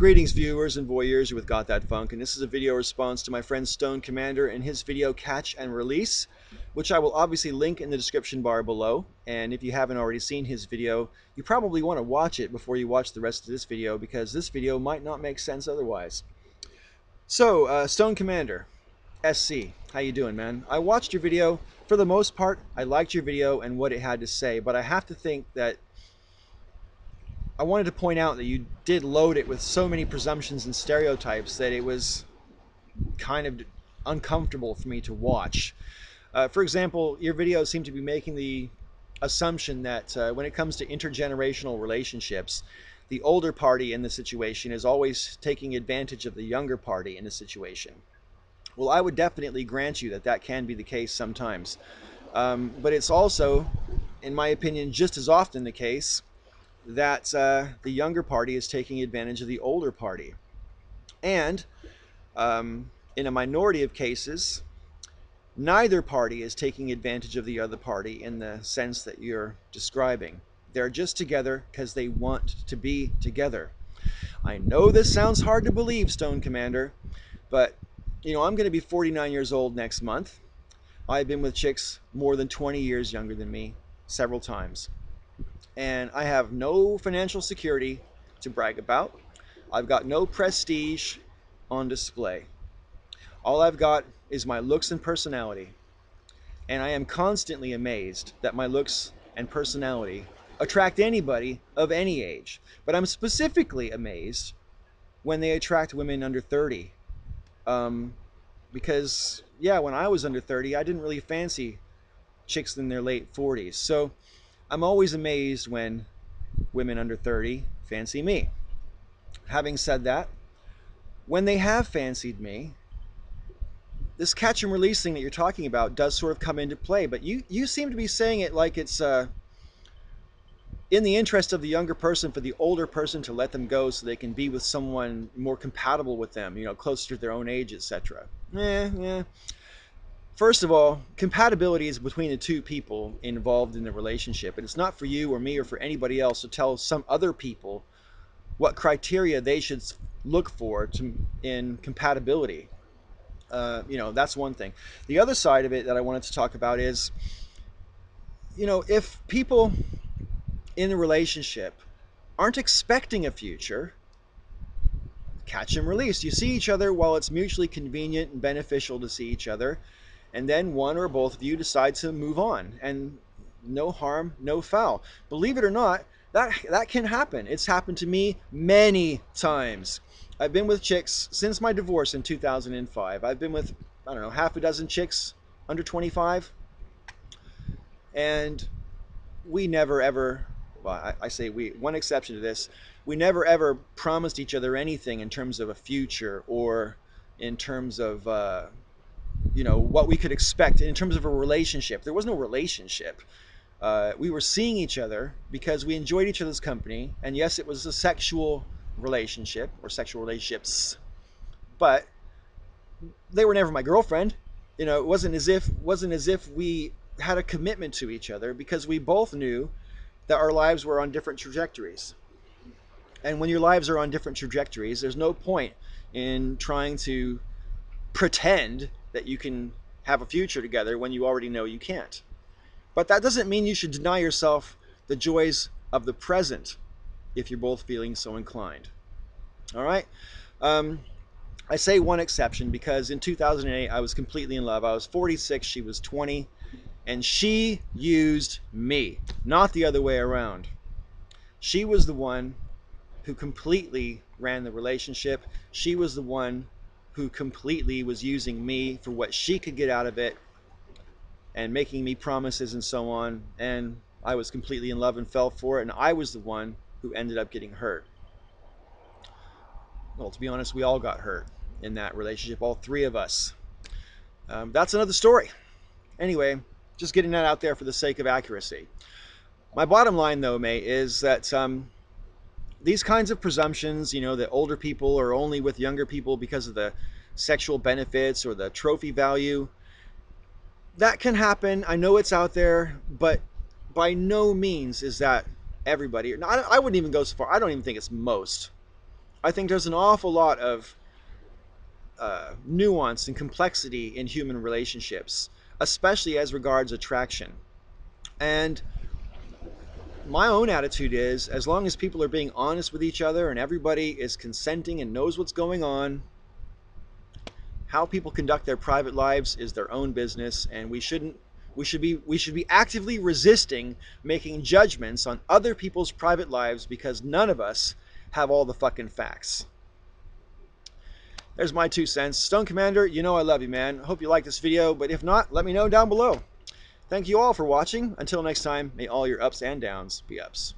Greetings viewers and voyeurs, with gothatfunk, and this is a video response to my friend Stone Commander and his video Catch and Release, which I will obviously link in the description bar below. And if you haven't already seen his video, you probably want to watch it before you watch the rest of this video, because this video might not make sense otherwise. So, Stone Commander, SC, how you doing, man? I watched your video. For the most part, I liked your video and what it had to say, but I have to think that I wanted to point out that you did load it with so many presumptions and stereotypes that it was kind of uncomfortable for me to watch. For example, your videos seem to be making the assumption that when it comes to intergenerational relationships, the older party in the situation is always taking advantage of the younger party in the situation. Well, I would definitely grant you that that can be the case sometimes. But it's also, in my opinion, just as often the case that the younger party is taking advantage of the older party. And in a minority of cases, neither party is taking advantage of the other party in the sense that you're describing. They're just together because they want to be together. I know this sounds hard to believe, Stone Commander, but you know, I'm going to be 49 years old next month. I've been with chicks more than 20 years younger than me several times. And I have no financial security to brag about. I've got no prestige on display. All I've got is my looks and personality. And I am constantly amazed that my looks and personality attract anybody of any age. But I'm specifically amazed when they attract women under 30. Because, yeah, when I was under 30, I didn't really fancy chicks in their late 40s. So I'm always amazed when women under 30 fancy me. Having said that, when they have fancied me, this catch and release thing that you're talking about does sort of come into play, but you seem to be saying it like it's in the interest of the younger person for the older person to let them go so they can be with someone more compatible with them, you know, closer to their own age, etc. Yeah. First of all, compatibility is between the two people involved in the relationship, and it's not for you or me or for anybody else to tell some other people what criteria they should look for in compatibility. You know, that's one thing. The other side of it that I wanted to talk about is, you know, if people in a relationship aren't expecting a future, catch and release. You see each other while it's mutually convenient and beneficial to see each other, and then one or both of you decide to move on, and no harm, no foul. Believe it or not, that can happen. It's happened to me many times. I've been with chicks since my divorce in 2005. I've been with, I don't know, half a dozen chicks under 25, and we never ever, well, I say we, one exception to this, we never ever promised each other anything in terms of a future or in terms of you know, what we could expect in terms of a relationship. There was no relationship. We were seeing each other because we enjoyed each other's company, and yes, it was a sexual relationship or sexual relationships, but they were never my girlfriend. You know, it wasn't as if we had a commitment to each other, because we both knew that our lives were on different trajectories. And when your lives are on different trajectories, there's no point in trying to pretend that you can have a future together when you already know you can't. But that doesn't mean you should deny yourself the joys of the present if you're both feeling so inclined. All right? I say one exception because in 2008 I was completely in love. I was 46, she was 20, and she used me, not the other way around. She was the one who completely ran the relationship. She was the one who completely was using me for what she could get out of it and making me promises and so on. And I was completely in love and fell for it, and I was the one who ended up getting hurt. Well, to be honest, we all got hurt in that relationship, all three of us. That's another story. Anyway, just getting that out there for the sake of accuracy. My bottom line, though, May, is that these kinds of presumptions, you know, that older people are only with younger people because of the sexual benefits or the trophy value, that can happen. I know it's out there, but by no means is that everybody. I wouldn't even go so far. I don't even think it's most. I think there's an awful lot of nuance and complexity in human relationships, especially as regards attraction. And my own attitude is, as long as people are being honest with each other and everybody is consenting and knows what's going on, how people conduct their private lives is their own business, and we should be actively resisting making judgments on other people's private lives, because none of us have all the fucking facts. There's my 2 cents. Stone Commander, you know I love you, man. Hope you like this video, but if not, let me know down below. Thank you all for watching. Until next time, may all your ups and downs be ups.